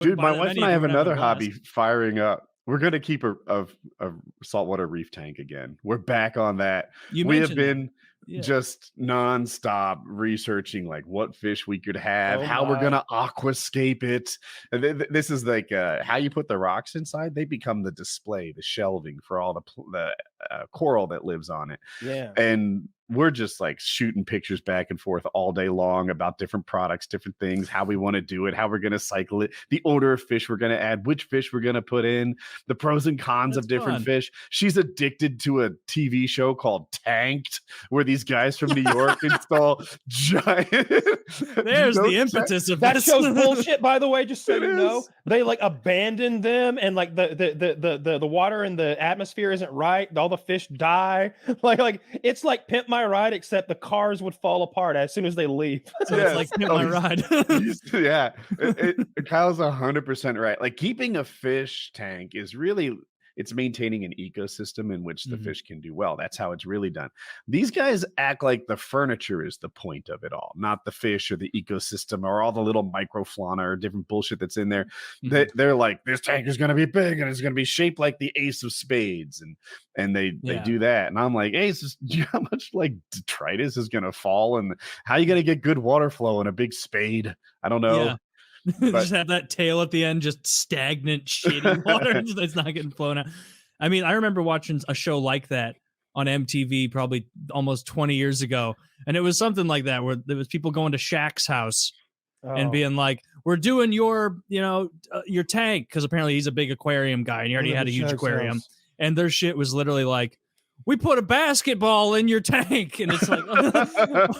Dude, my wife and I have another hobby firing up. We're going to keep a saltwater reef tank again. We're back on that. We have been just nonstop researching like what fish we could have, how we're going to aquascape it. And this is like how you put the rocks inside. They become the display, the shelving for all the coral that lives on it. Yeah. And we're just like shooting pictures back and forth all day long about different products, different things, how we want to do it, how we're going to cycle it, the order of fish we're going to add, which fish we're going to put in, the pros and cons of different fish. She's addicted to a TV show called Tanked, where these guys from New York install giant. There's the impetus of that show's bullshit, by the way, just so you know. They like abandon them, and like the water in the atmosphere isn't right. All the fish die. Like it's like Pimp My Ride, except the cars would fall apart as soon as they leave. So it's like Pimp My Ride. Yeah, Kyle's 100% right. Like keeping a fish tank is really, it's maintaining an ecosystem in which the fish can do well. That's how it's really done. These guys act like the furniture is the point of it all, not the fish or the ecosystem or all the little microfauna or different bullshit that's in there. They're like, this tank is going to be big and it's going to be shaped like the ace of spades. And they do that. And I'm like, Ace, do you know how much like detritus is going to fall? And how are you going to get good water flow in a big spade? I don't know. Yeah. Just have that tail at the end, just stagnant, shitty water. It's not getting flown out. I mean, I remember watching a show like that on MTV probably almost 20 years ago. And it was something like that, where there was people going to Shaq's house and being like, we're doing your tank. Because apparently he's a big aquarium guy and he already had a huge aquarium. House. And their shit was literally like, we put a basketball in your tank, and it's like,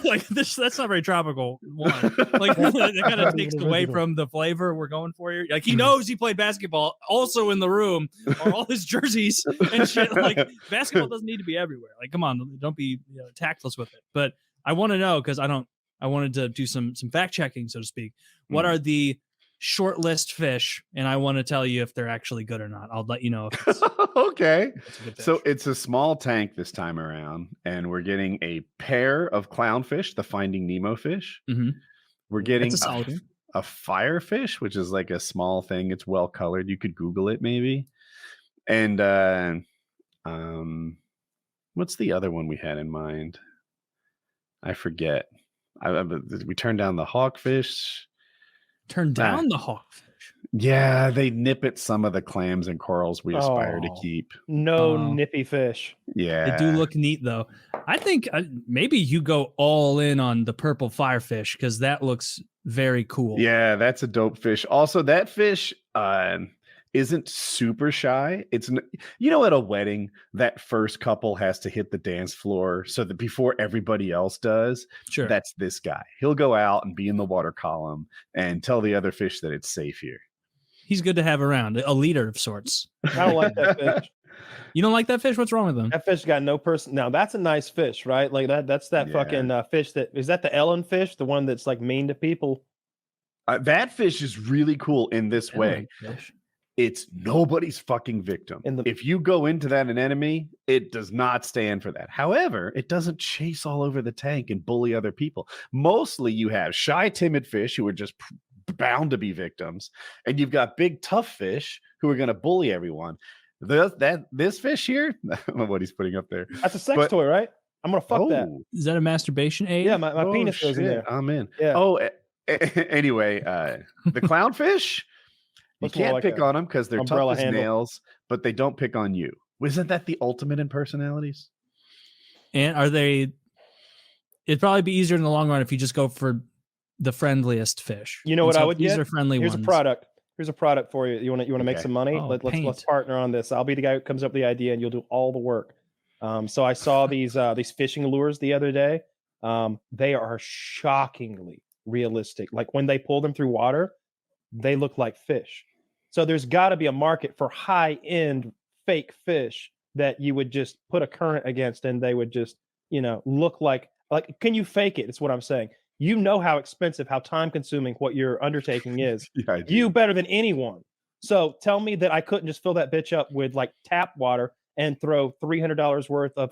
like this. That's not very tropical. One, like that kind of takes away from the flavor we're going for here. Like he knows he played basketball, also in the room, or all his jerseys and shit. Like basketball doesn't need to be everywhere. Like come on, don't be tactless with it. But I want to know because I wanted to do some fact checking, so to speak. What are the short list fish, and I want to tell you if they're actually good or not. I'll let you know if it's okay. So it's a small tank this time around, and we're getting a pair of clownfish, the Finding Nemo fish. We're getting a firefish, which is like a small thing. It's well colored. You could Google it maybe. And what's the other one we had in mind? I forget. We turned down the hawkfish. Turn down the hawkfish. Yeah, they nip at some of the clams and corals we aspire to keep. No nippy fish. Yeah. They do look neat, though. I think maybe you go all in on the purple firefish because that looks very cool. Yeah, that's a dope fish. Also, that fish isn't super shy. It's, at a wedding, that first couple has to hit the dance floor so that before everybody else does. Sure. That's this guy. He'll go out and be in the water column and tell the other fish that it's safe here. He's good to have around, a leader of sorts. I don't like that fish. You don't like that fish? What's wrong with him? That fish got no person. Now that's a nice fish, right? Like that's fucking fish. Is that the Ellen fish? The one that's like mean to people? That fish is really cool in this way. Fish. It's nobody's fucking victim. If you go into that an enemy, it does not stand for that. However, it doesn't chase all over the tank and bully other people. Mostly you have shy, timid fish who are just bound to be victims. And you've got big, tough fish who are going to bully everyone. This fish here, I don't know what he's putting up there. That's a sex toy, right? I'm going to fuck that. Is that a masturbation aid? Yeah, my penis goes in there. I'm in. Yeah. Oh, anyway, the clownfish... You can't pick on them because they're tough as nails, but they don't pick on you. Isn't that the ultimate in personalities? And are they... It'd probably be easier in the long run if you just go for the friendliest fish. You know what I would get? These are friendly Here's ones. a product. Here's a product for you. You want to make some money? Let's partner on this. I'll be the guy who comes up with the idea, and you'll do all the work. So I saw these fishing lures the other day. They are shockingly realistic. Like when they pull them through water, they look like fish. So there's got to be a market for high-end fake fish that you would just put a current against, and they would just, look like. Can you fake it? It's what I'm saying. You know how expensive, how time-consuming what your undertaking is. Yeah, you better than anyone. So tell me that I couldn't just fill that bitch up with like tap water and throw $300 worth of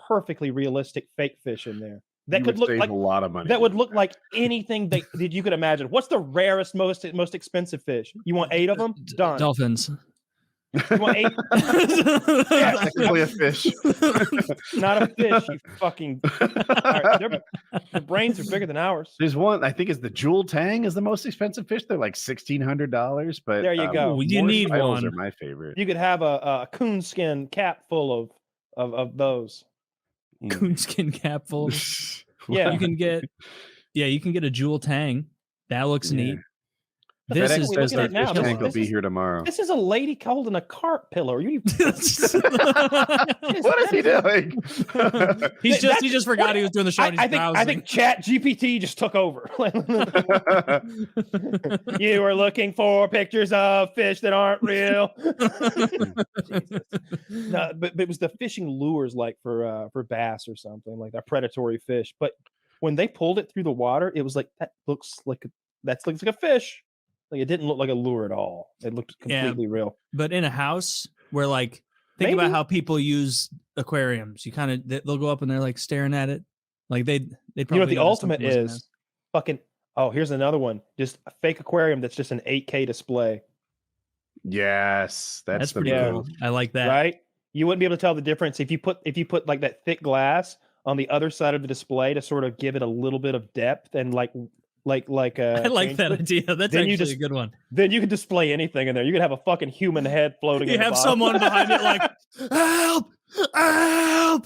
perfectly realistic fake fish in there. that could look like a lot of money. That would look like anything that you could imagine. What's the rarest, most expensive fish? You want 8 of them? Done. Dolphins. You want 8? Yeah, technically a fish. Not a fish, you fucking. Right, the brains are bigger than ours. There's one, I think, is the jewel tang is the most expensive fish. They're like $1,600. But there you go. You need one. Are my favorite. You could have a coonskin cap full of those. Coonskin cap full. Yeah, you can get a jewel tang. That looks neat. This is the fish tank will be here tomorrow. This is a lady holding a carp pillow. What is he doing? he just forgot he was doing the show. I think Chat GPT just took over. You are looking for pictures of fish that aren't real. No, but it was the fishing lures, like for bass or something, like that predatory fish. But when they pulled it through the water, it was like that looks like a fish. Like it didn't look like a lure at all. It looked completely real. But in a house where think about how people use aquariums. You kind of they'll go up and they're like staring at it. Like they probably, you know what the ultimate is? Fucking here's another one. Just a fake aquarium that's just an 8K display. Yes, that's pretty cool. I like that. Right? You wouldn't be able to tell the difference if you put like that thick glass on the other side of the display to sort of give it a little bit of depth and I like that idea. That's actually a good one. Then you could display anything in there. You could have a fucking human head floating. You have someone behind it like help.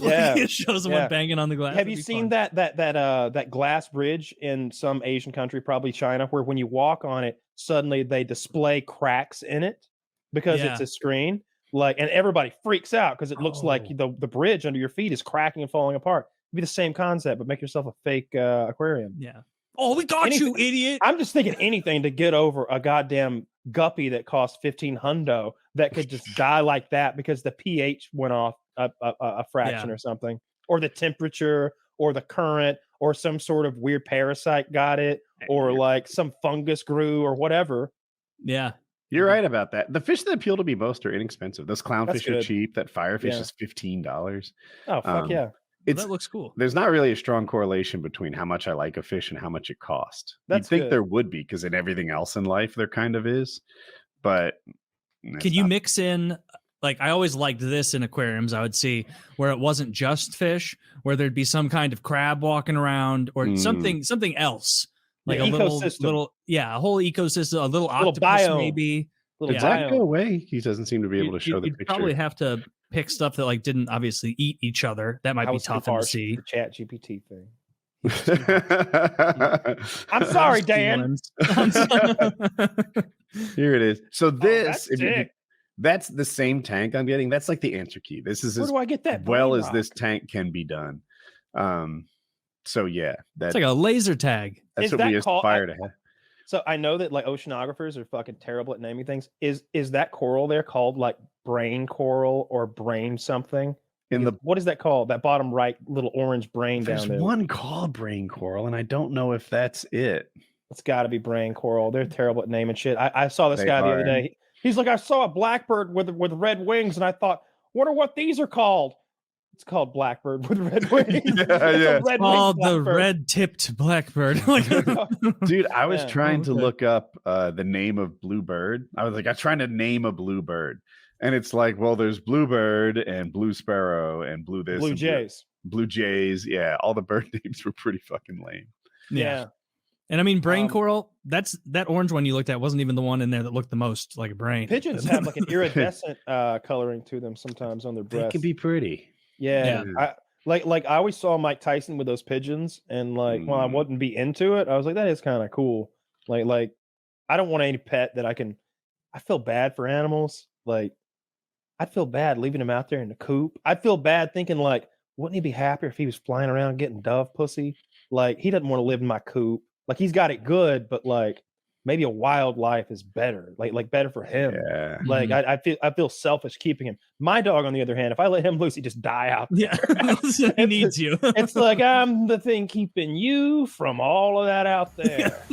Yeah, it shows someone banging on the glass. Have you seen that glass bridge in some Asian country, probably China, where when you walk on it, suddenly they display cracks in it because it's a screen. And everybody freaks out because it looks like the bridge under your feet is cracking and falling apart. It'd be the same concept, but make yourself a fake aquarium. Yeah. Oh, we got you, idiot. I'm just thinking anything to get over a goddamn guppy that costs $1,500 that could just die like that because the pH went off a fraction or something, or the temperature, or the current, or some sort of weird parasite got it, or like some fungus grew, or whatever. Yeah. You're right about that. The fish that appeal to me most are inexpensive. Those clownfish are cheap. That firefish is $15. Oh, fuck yeah. That looks cool. There's not really a strong correlation between how much I like a fish and how much it costs. You'd think there would be, because in everything else in life there kind of is. But can you mix in, like, I always liked this in aquariums, I would see, where it wasn't just fish, where there'd be some kind of crab walking around or something else. Like a little a whole ecosystem, a little octopus biome. Maybe. Did that go away? He doesn't seem to be able to show the picture. Probably have to pick stuff that didn't obviously eat each other. That might be tough to see. The Chat GPT thing. I'm sorry, Dan. Here it is. So this, that's the same tank I'm getting. That's like the answer key. This is where do I get that? Well as this tank can be done. So yeah, it's like a laser tag. That's what we aspire to have. So I know that oceanographers are fucking terrible at naming things. Is that coral there called like brain coral or brain something? What is that called? That bottom right little orange brain down there. There's one called brain coral, and I don't know if that's it. It's got to be brain coral. They're terrible at naming shit. I saw this guy the other day. He's like, I saw a blackbird with red wings, and I thought, wonder what these are called. It's called blackbird with red wings. It's called the red-tipped blackbird. Dude, I was trying to look up the name of bluebird. I'm trying to name a bluebird. And it's like, well, there's bluebird and blue sparrow and blue this. Blue jays. Blue jays. Yeah, all the bird names were pretty fucking lame. Yeah. And I mean, brain coral, that orange one you looked at wasn't even the one in there that looked the most like a brain. Pigeons have like an iridescent coloring to them sometimes on their breast. They can be pretty. Yeah. I always saw Mike Tyson with those pigeons, and while I wouldn't be into it, I was like, that is kind of cool. Like I don't want any pet that I feel bad for animals. I'd feel bad leaving him out there in the coop. I'd feel bad thinking wouldn't he be happier if he was flying around getting dove pussy? He doesn't want to live in my coop. He's got it good, but maybe a wild life is better, better for him. Yeah. I feel selfish keeping him. My dog, on the other hand, if I let him loose, he just die out there. Yeah, he needs you. It's like I'm the thing keeping you from all of that out there.